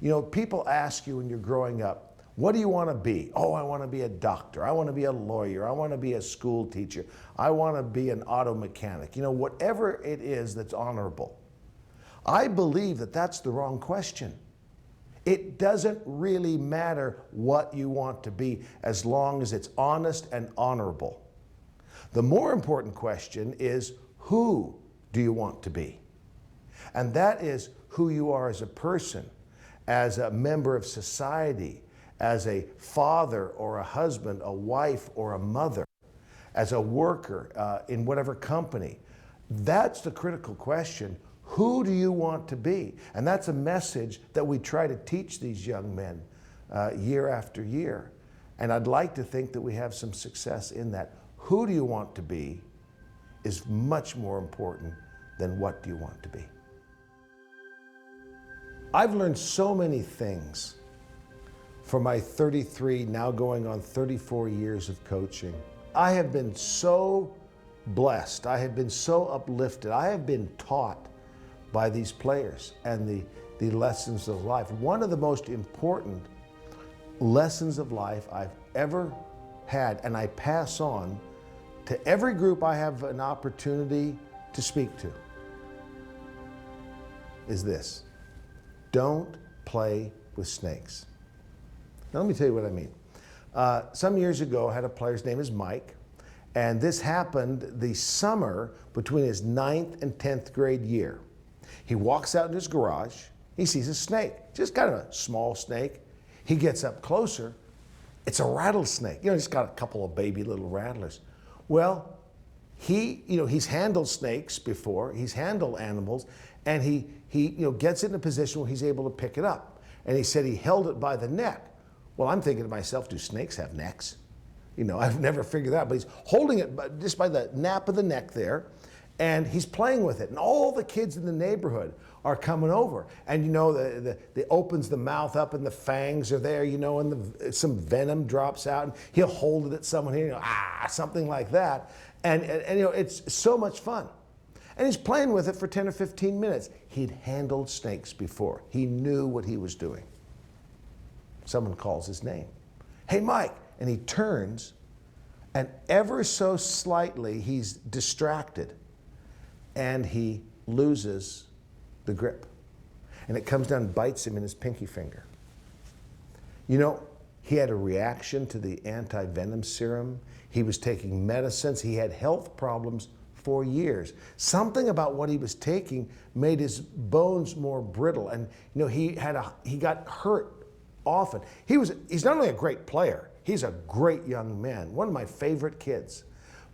You know, people ask you when you're growing up, what do you want to be? Oh, I want to be a doctor. I want to be a lawyer. I want to be a school teacher. I want to be an auto mechanic. You know, whatever it is that's honorable. I believe that that's the wrong question. It doesn't really matter what you want to be as long as it's honest and honorable. The more important question is, who do you want to be? And that is who you are as a person, as a member of society, as a father or a husband, a wife or a mother, as a worker in whatever company. That's the critical question. Who do you want to be? And that's a message that we try to teach these young men year after year. And I'd like to think that we have some success in that. Who do you want to be is much more important than what do you want to be. I've learned so many things for my 33, now going on 34 years of coaching. I have been so blessed. I have been so uplifted. I have been taught by these players and the lessons of life. One of the most important lessons of life I've ever had, and I pass on to every group I have an opportunity to speak to, is this: don't play with snakes. Now let me tell you what I mean. Some years ago, I had a player's name is Mike, and this happened the summer between his 9th and 10th grade year. He walks out in his garage, he sees a snake, just kind of a small snake. He gets up closer, it's a rattlesnake. You know, he's got a couple of baby little rattlers. Well, he's handled snakes before, he's handled animals, and he gets it in a position where he's able to pick it up. And he said he held it by the neck. Well, I'm thinking to myself, do snakes have necks? You know, I've never figured that out, but he's holding it just by the nape of the neck there, and he's playing with it. And all the kids in the neighborhood are coming over. And you know, the opens the mouth up and the fangs are there, you know, and some venom drops out, and he'll hold it at someone here, you know, something like that. And you know, it's so much fun. And he's playing with it for 10 or 15 minutes. He'd handled snakes before. He knew what he was doing. Someone calls his name. Hey, Mike. And he turns, and ever so slightly, he's distracted, and he loses the grip. And it comes down and bites him in his pinky finger. You know, he had a reaction to the anti-venom serum. He was taking medicines. He had health problems for years. Something about what he was taking made his bones more brittle. And you know, he got hurt often. He's not only a great player, he's a great young man, one of my favorite kids.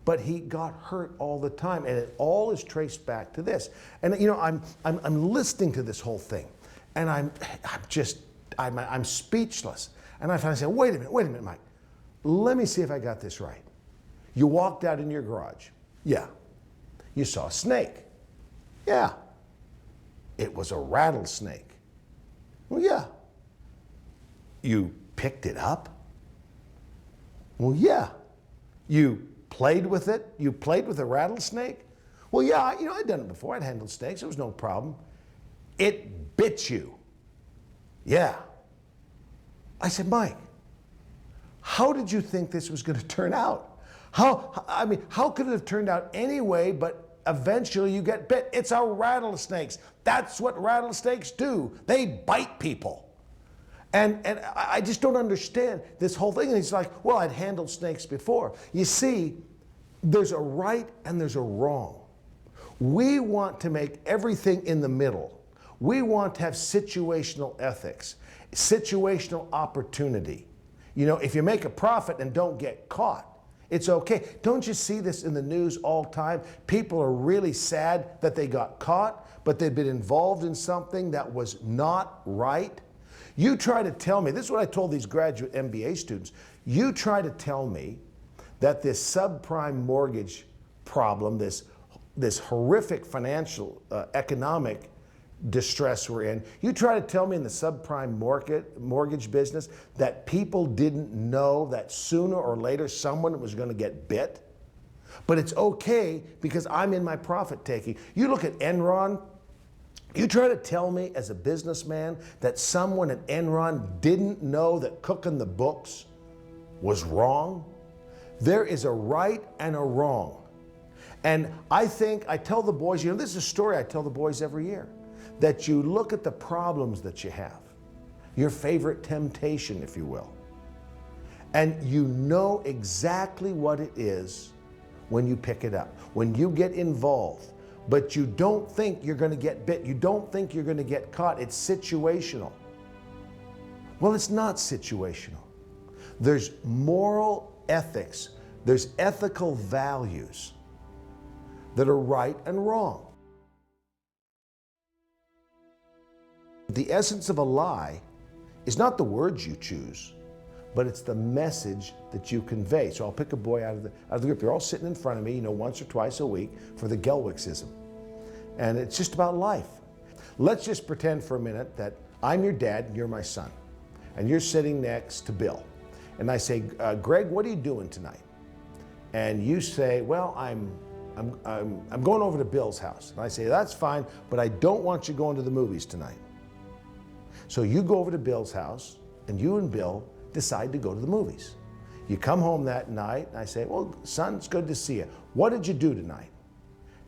But he got hurt all the time, and it all is traced back to this. And you know, I'm listening to this whole thing, and I'm speechless. And I finally say, wait a minute, Mike. Let me see if I got this right. You walked out in your garage. Yeah. You saw a snake. Yeah. It was a rattlesnake. Well, yeah. You picked it up? Well, yeah. You played with it? You played with a rattlesnake? Well, yeah, you know, I'd done it before. I'd handled snakes. It was no problem. It bit you. Yeah. I said, Mike, how did you think this was going to turn out? How could it have turned out anyway, but eventually you get bit? It's a rattlesnake. That's what rattlesnakes do. They bite people. And I just don't understand this whole thing. And he's like, well, I'd handled snakes before. You see, there's a right and there's a wrong. We want to make everything in the middle. We want to have situational ethics, situational opportunity. You know, if you make a profit and don't get caught, it's okay. Don't you see this in the news all the time? People are really sad that they got caught, but they've been involved in something that was not right. You try to tell me, this is what I told these graduate MBA students, you try to tell me that this subprime mortgage problem, this horrific financial, economic distress we're in, you try to tell me in the subprime mortgage business that people didn't know that sooner or later someone was going to get bit? But it's okay because I'm in my profit taking. You look at Enron, You try to tell me as a businessman that someone at Enron didn't know that cooking the books was wrong? There is a right and a wrong. And I tell the boys, this is a story I tell the boys every year, that you look at the problems that you have, your favorite temptation, if you will, and you know exactly what it is when you pick it up, when you get involved. But you don't think you're going to get bit. You don't think you're going to get caught. It's situational. Well, it's not situational. There's moral ethics. There's ethical values that are right and wrong. The essence of a lie is not the words you choose, but it's the message that you convey. So I'll pick a boy out of the group. They're all sitting in front of me, once or twice a week for the Gelwicksism. And it's just about life. Let's just pretend for a minute that I'm your dad and you're my son. And you're sitting next to Bill. And I say, Greg, what are you doing tonight? And you say, well, I'm going over to Bill's house. And I say, that's fine, but I don't want you going to the movies tonight. So you go over to Bill's house and you and Bill decide to go to the movies. You come home that night and I say, well, son, it's good to see you. What did you do tonight?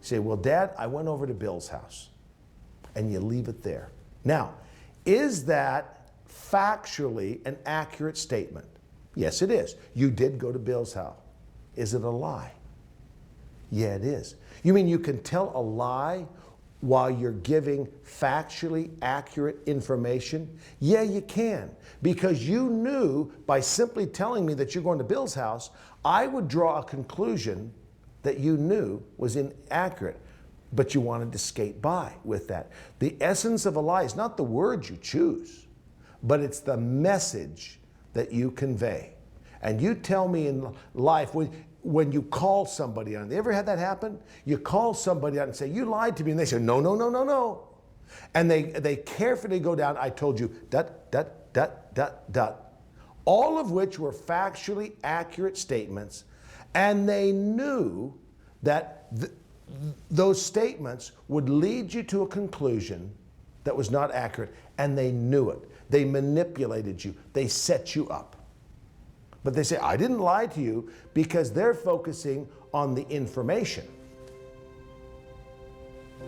You say, well, Dad, I went over to Bill's house. And you leave it there. Now, is that factually an accurate statement? Yes, it is. You did go to Bill's house. Is it a lie? Yeah, it is. You mean you can tell a lie while you're giving factually accurate information? Yeah, you can. Because you knew by simply telling me that you're going to Bill's house, I would draw a conclusion that you knew was inaccurate, but you wanted to skate by with that. The essence of a lie is not the words you choose, but it's the message that you convey. And you tell me in life, when you call somebody on, you ever had that happen? You call somebody on and say, you lied to me, and they say, no, no, no, no, no. And they carefully go down, I told you, dot, dot, dot, dot, dot. All of which were factually accurate statements, and they knew that those statements would lead you to a conclusion that was not accurate, and they knew it. They manipulated you. They set you up. But they say, I didn't lie to you, because they're focusing on the information.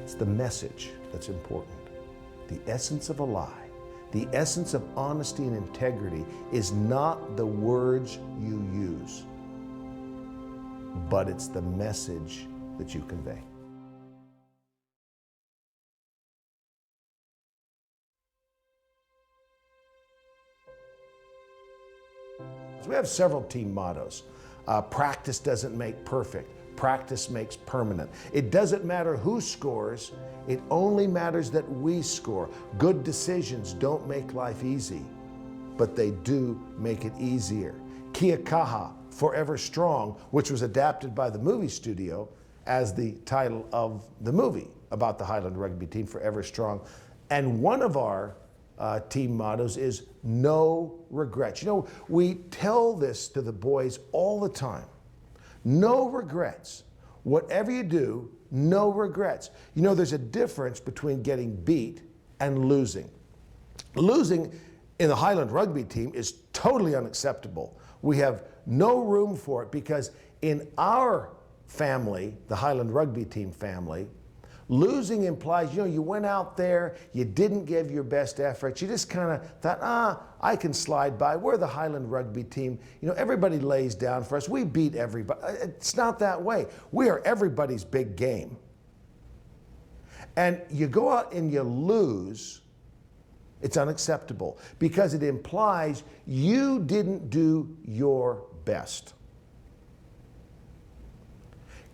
It's the message that's important. The essence of a lie, the essence of honesty and integrity is not the words you use, but it's the message that you convey. We have several team mottos. Practice doesn't make perfect. Practice makes permanent. It doesn't matter who scores. It only matters that we score. Good decisions don't make life easy, but they do make it easier. Kia kaha, forever strong, which was adapted by the movie studio as the title of the movie about the Highland rugby team, Forever Strong. And one of our team mottos is no regrets. We tell this to the boys all the time. No regrets. Whatever you do, no regrets. There's a difference between getting beat and losing. Losing in the Highland rugby team is totally unacceptable. We have no room for it, because in our family, the Highland rugby team family, losing implies, you went out there, you didn't give your best effort, you just kind of thought, I can slide by. We're the Highland rugby team. Everybody lays down for us. We beat everybody. It's not that way. We are everybody's big game. And you go out and you lose, it's unacceptable, because it implies you didn't do your best.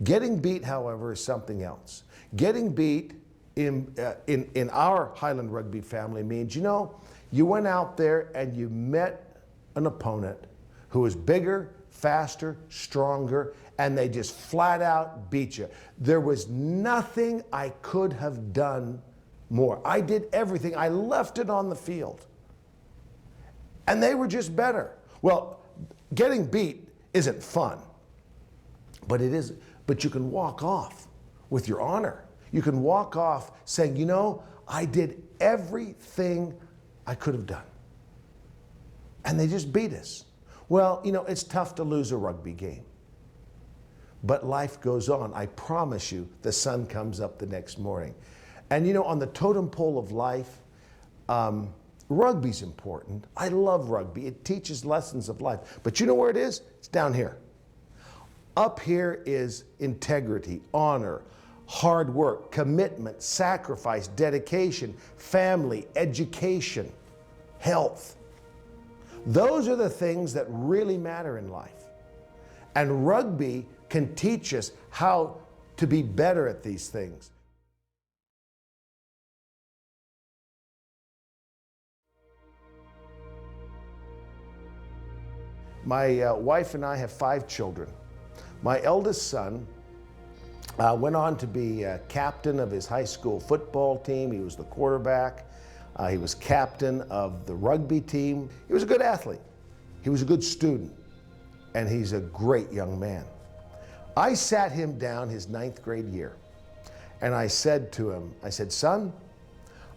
Getting beat, however, is something else. Getting beat in our Highland rugby family means, you went out there and you met an opponent who was bigger, faster, stronger, and they just flat out beat you. There was nothing I could have done more. I did everything. I left it on the field. And they were just better. Well, getting beat isn't fun, but you can walk off with your honor. You can walk off saying, I did everything I could have done. And they just beat us. Well, you know, it's tough to lose a rugby game. But life goes on. I promise you, the sun comes up the next morning. And you know, on the totem pole of life, rugby's important. I love rugby. It teaches lessons of life. But you know where it is? It's down here. Up here is integrity, honor, hard work, commitment, sacrifice, dedication, family, education, health. Those are the things that really matter in life. And rugby can teach us how to be better at these things. My wife and I have 5 children. My eldest son went on to be captain of his high school football team. He was the quarterback. He was captain of the rugby team. He was a good athlete. He was a good student. And he's a great young man. I sat him down his 9th grade year, and I said to him, I said, son,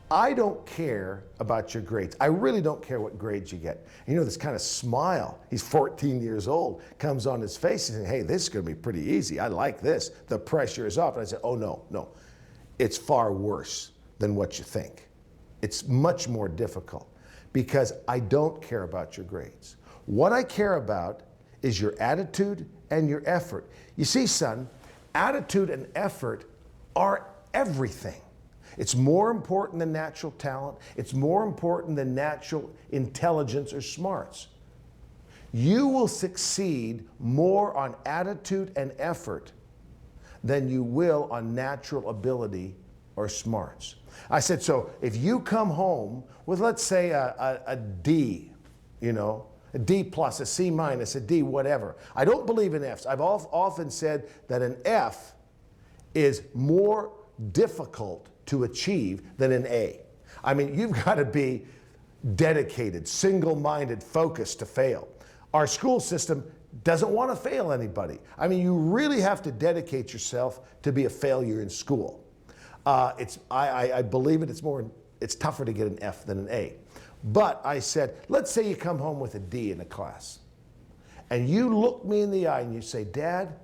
I don't care about your grades. I really don't care what grades you get. And you know, this kind of smile, he's 14 years old, comes on his face and says, hey, this is going to be pretty easy. I like this. The pressure is off. And I said, oh, no. It's far worse than what you think. It's much more difficult because I don't care about your grades. What I care about is your attitude and your effort. You see, son, attitude and effort are everything. It's more important than natural talent. It's more important than natural intelligence or smarts. You will succeed more on attitude and effort than you will on natural ability or smarts. I said, so if you come home with, let's say, a D, you know, a D plus, a C minus, a D, whatever. I don't believe in Fs. I've often said that an F is more difficult to achieve than an A. I mean, you've got to be dedicated, single-minded, focused to fail. Our school system doesn't want to fail anybody. I mean, you really have to dedicate yourself to be a failure in school. I believe it's tougher to get an F than an A. But I said, let's say you come home with a D in a class, and you look me in the eye and you say, Dad,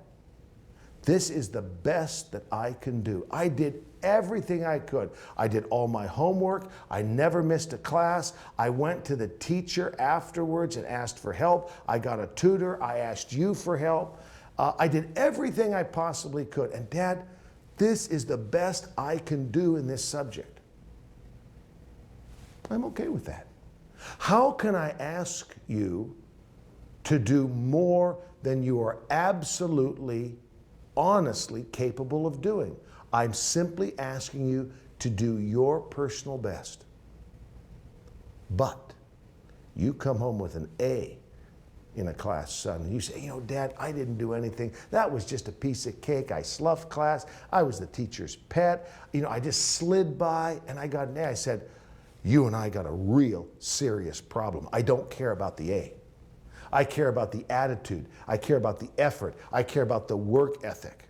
this is the best that I can do. I did everything I could. I did all my homework. I never missed a class. I went to the teacher afterwards and asked for help. I got a tutor. I asked you for help. I did everything I possibly could. And Dad, this is the best I can do in this subject. I'm okay with that. How can I ask you to do more than you are absolutely, honestly capable of doing? I'm simply asking you to do your personal best. But you come home with an A in a class, son, and you say, you know, Dad, I didn't do anything. That was just a piece of cake. I sloughed class. I was the teacher's pet. You know, I just slid by and I got an A. I said, you and I got a real serious problem. I don't care about the A. I care about the attitude. I care about the effort. I care about the work ethic.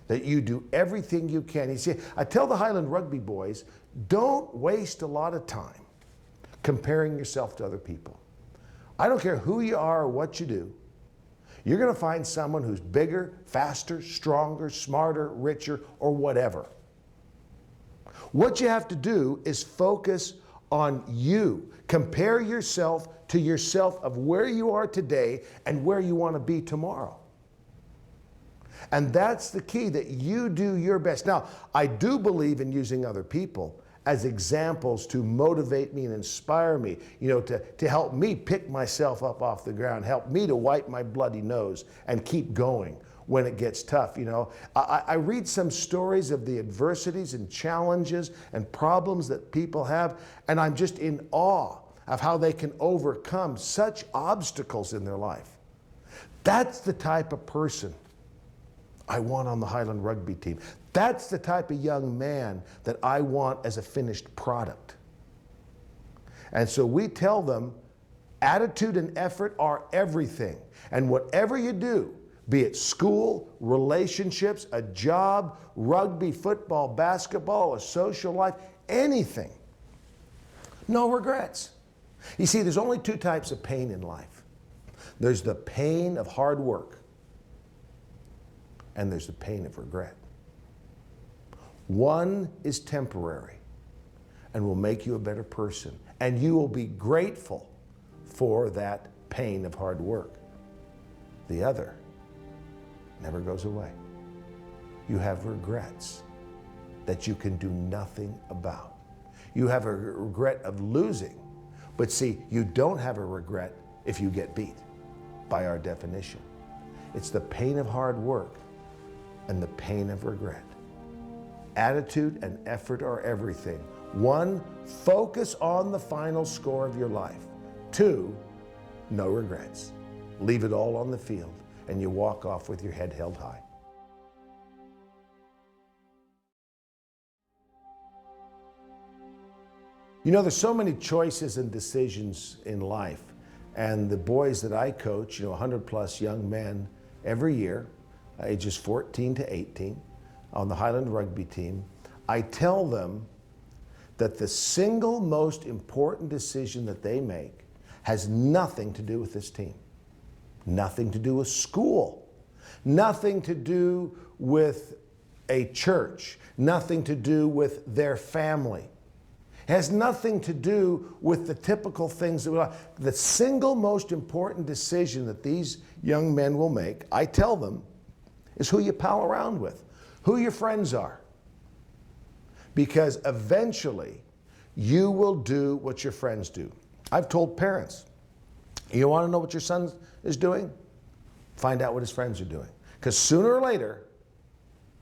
That you do everything you can. You see, I tell the Highland rugby boys, don't waste a lot of time comparing yourself to other people. I don't care who you are or what you do. You're going to find someone who's bigger, faster, stronger, smarter, richer, or whatever. What you have to do is focus on you. Compare yourself to yourself of where you are today and where you want to be tomorrow. And that's the key, that you do your best. Now, I do believe in using other people as examples to motivate me and inspire me, you know, to help me pick myself up off the ground, help me to wipe my bloody nose and keep going when it gets tough. You know, I read some stories of the adversities and challenges and problems that people have, and I'm just in awe of how they can overcome such obstacles in their life. That's the type of person I want on the Highland rugby team. That's the type of young man that I want as a finished product. And so we tell them attitude and effort are everything. And whatever you do, be it school, relationships, a job, rugby, football, basketball, a social life, anything, no regrets. You see, there's only two types of pain in life. There's the pain of hard work, and there's the pain of regret. One is temporary and will make you a better person, and you will be grateful for that pain of hard work. The other never goes away. You have regrets that you can do nothing about. You have a regret of losing, but see, you don't have a regret if you get beat, by our definition. It's the pain of hard work and the pain of regret. Attitude and effort are everything. One, focus on the final score of your life. Two, no regrets. Leave it all on the field, and you walk off with your head held high. You know, there's so many choices and decisions in life, and the boys that I coach, 100 plus young men every year, ages 14 to 18, on the Highland rugby team, I tell them that the single most important decision that they make has nothing to do with this team, nothing to do with school, nothing to do with a church, nothing to do with their family. It has nothing to do with the typical things that we like. The single most important decision that these young men will make, I tell them, is who you pal around with, who your friends are. Because eventually, you will do what your friends do. I've told parents, you want to know what your son is doing? Find out what his friends are doing. Because sooner or later,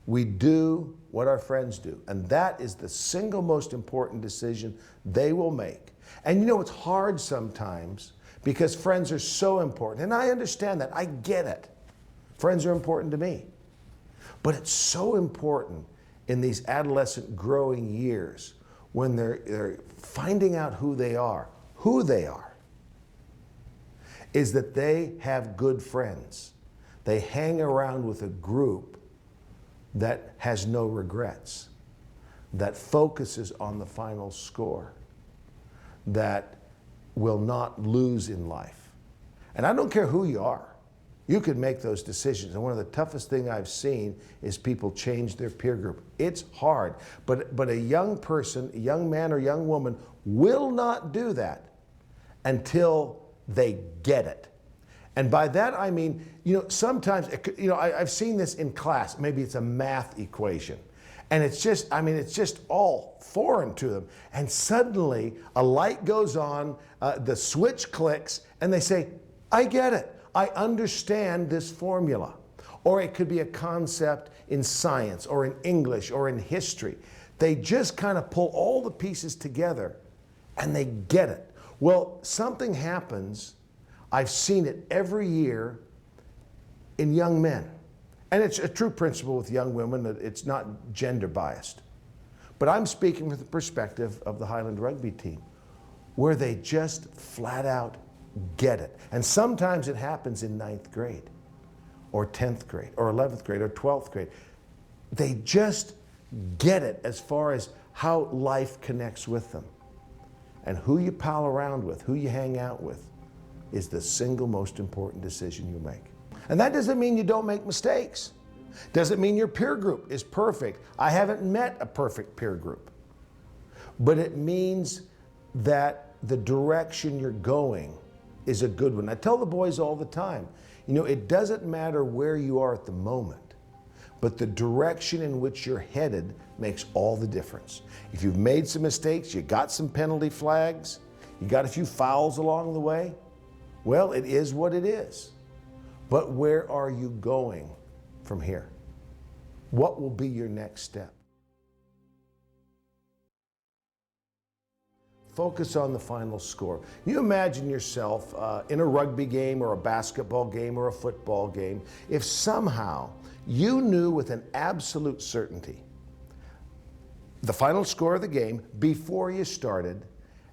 we do what our friends do. And that is the single most important decision they will make. And it's hard sometimes because friends are so important. And I understand that. I get it. Friends are important to me. But it's so important in these adolescent growing years when they're finding out who they are, is that they have good friends. They hang around with a group that has no regrets, that focuses on the final score, that will not lose in life. And I don't care who you are. You could make those decisions. And one of the toughest things I've seen is people change their peer group. It's hard. But a young person, a young man or young woman will not do that until they get it. And by that I mean, sometimes, I've seen this in class. Maybe it's a math equation. And it's just all foreign to them. And suddenly a light goes on, the switch clicks, and they say, I get it. I understand this formula. Or it could be a concept in science or in English or in history. They just kind of pull all the pieces together and they get it. Well, something happens. I've seen it every year in young men. And it's a true principle with young women that it's not gender biased. But I'm speaking from the perspective of the Highland rugby team, where they just flat out get it. And sometimes it happens in 9th grade, or 10th grade, or 11th grade, or 12th grade. They just get it as far as how life connects with them. And who you pal around with, who you hang out with, is the single most important decision you make. And that doesn't mean you don't make mistakes. Doesn't mean your peer group is perfect. I haven't met a perfect peer group. But it means that the direction you're going is a good one. I tell the boys all the time, it doesn't matter where you are at the moment, but the direction in which you're headed makes all the difference. If you've made some mistakes, you got some penalty flags, you got a few fouls along the way, well, it is what it is. But where are you going from here? What will be your next step? Focus on the final score. You imagine yourself in a rugby game or a basketball game or a football game, if somehow you knew with an absolute certainty the final score of the game before you started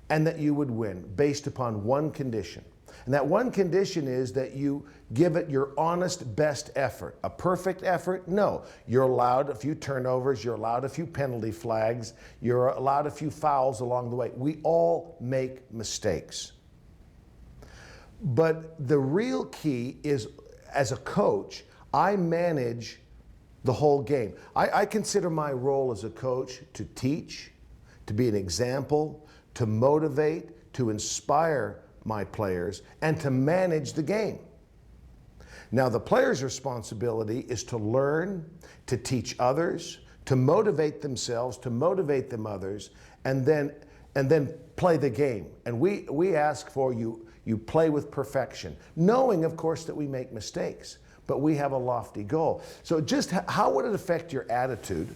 and that you would win based upon one condition. And that one condition is that you give it your honest best effort. A perfect effort? No. You're allowed a few turnovers, you're allowed a few penalty flags, you're allowed a few fouls along the way. We all make mistakes. But the real key is, as a coach, I manage the whole game. I consider my role as a coach to teach, to be an example, to motivate, to inspire my players, and to manage the game. Now, the player's responsibility is to learn, to teach others, to motivate themselves, to motivate them others, and then play the game. And we ask for you play with perfection, knowing, of course, that we make mistakes, but we have a lofty goal. So just how would it affect your attitude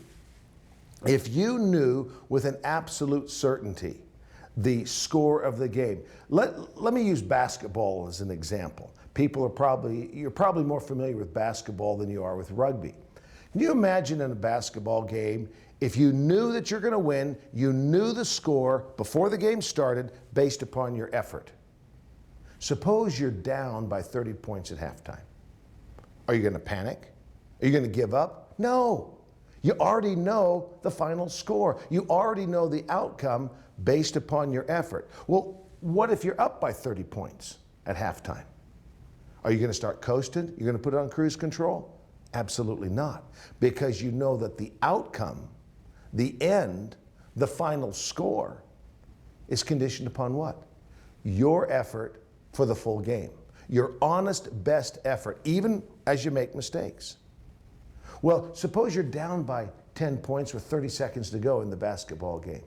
if you knew with an absolute certainty the score of the game? Let me use basketball as an example. You're probably more familiar with basketball than you are with rugby. Can you imagine in a basketball game, if you knew that you're going to win, you knew the score before the game started based upon your effort? Suppose you're down by 30 points at halftime. Are you going to panic? Are you going to give up? No. You already know the final score. You already know the outcome based upon your effort. Well, what if you're up by 30 points at halftime? Are you going to start coasting? You're going to put it on cruise control? Absolutely not. Because you know that the outcome, the end, the final score is conditioned upon what? Your effort for the full game. Your honest best effort, even as you make mistakes. Well, suppose you're down by 10 points with 30 seconds to go in the basketball game.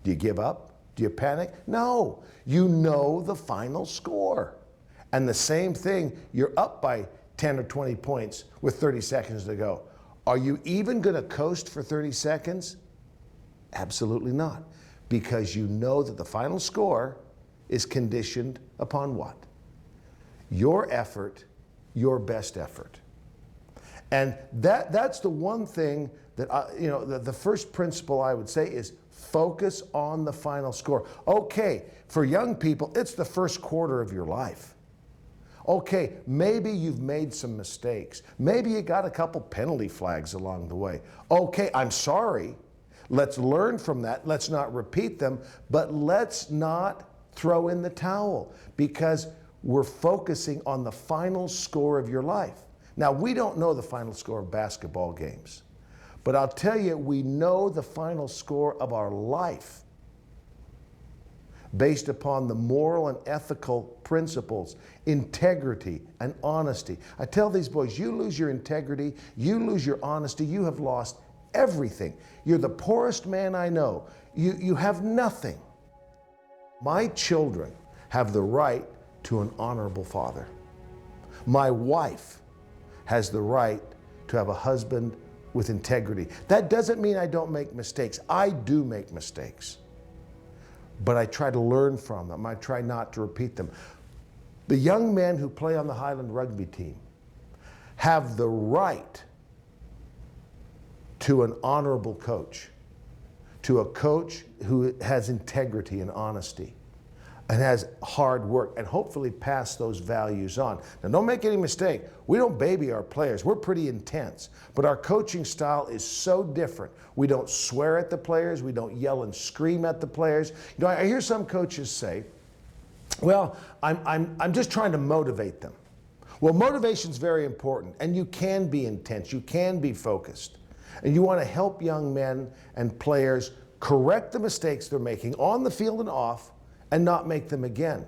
Do you give up? Do you panic? No. You know the final score. And the same thing, you're up by 10 or 20 points with 30 seconds to go. Are you even going to coast for 30 seconds? Absolutely not. Because you know that the final score is conditioned upon what? Your effort, your best effort. And that's the one thing that, the first principle I would say is focus on the final score. Okay, for young people, it's the first quarter of your life. Okay, maybe you've made some mistakes. Maybe you got a couple penalty flags along the way. Okay, I'm sorry. Let's learn from that. Let's not repeat them, but let's not throw in the towel because we're focusing on the final score of your life. Now, we don't know the final score of basketball games, but I'll tell you, we know the final score of our life based upon the moral and ethical principles, integrity and honesty. I tell these boys, you lose your integrity, you lose your honesty, you have lost everything. You're the poorest man I know. You have nothing. My children have the right to an honorable father. My wife has the right to have a husband with integrity. That doesn't mean I don't make mistakes. I do make mistakes. But I try to learn from them. I try not to repeat them. The young men who play on the Highland rugby team have the right to an honorable coach, to a coach who has integrity and honesty and has hard work and hopefully pass those values on. Now, don't make any mistake. We don't baby our players. We're pretty intense, but our coaching style is so different. We don't swear at the players. We don't yell and scream at the players. You know, I hear some coaches say, well, I'm just trying to motivate them. Well, motivation's very important, and you can be intense. You can be focused. And you want to help young men and players correct the mistakes they're making on the field and off, and not make them again.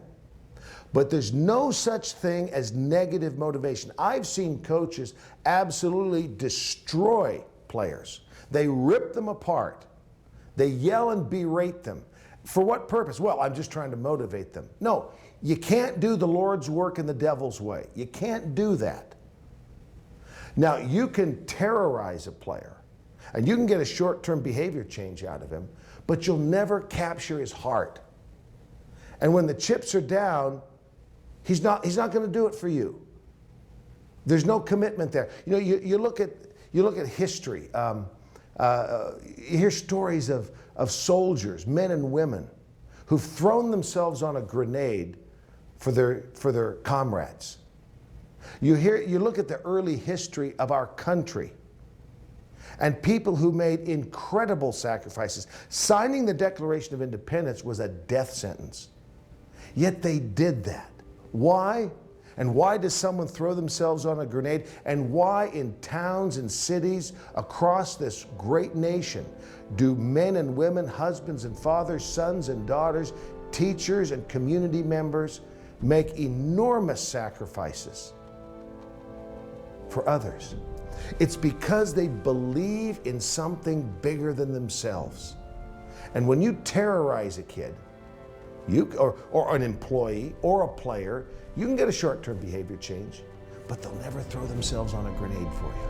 But there's no such thing as negative motivation. I've seen coaches absolutely destroy players. They rip them apart. They yell and berate them. For what purpose? Well, I'm just trying to motivate them. No, you can't do the Lord's work in the devil's way. You can't do that. Now, you can terrorize a player, and you can get a short-term behavior change out of him, but you'll never capture his heart. And when the chips are down, he's not going to do it for you. There's no commitment there. You know, you look at history. You hear stories of soldiers, men and women, who've thrown themselves on a grenade for their comrades. You look at the early history of our country and people who made incredible sacrifices. Signing the Declaration of Independence was a death sentence. Yet they did that. Why? And why does someone throw themselves on a grenade? And why in towns and cities across this great nation do men and women, husbands and fathers, sons and daughters, teachers and community members make enormous sacrifices for others? It's because they believe in something bigger than themselves. And when you terrorize a kid, or an employee or a player, you can get a short-term behavior change, but they'll never throw themselves on a grenade for you.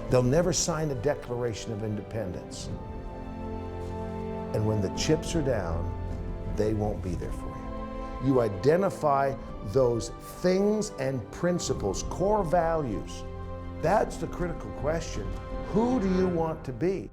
They'll never sign a Declaration of Independence. And when the chips are down, they won't be there for you. You identify those things and principles, core values. That's the critical question. Who do you want to be?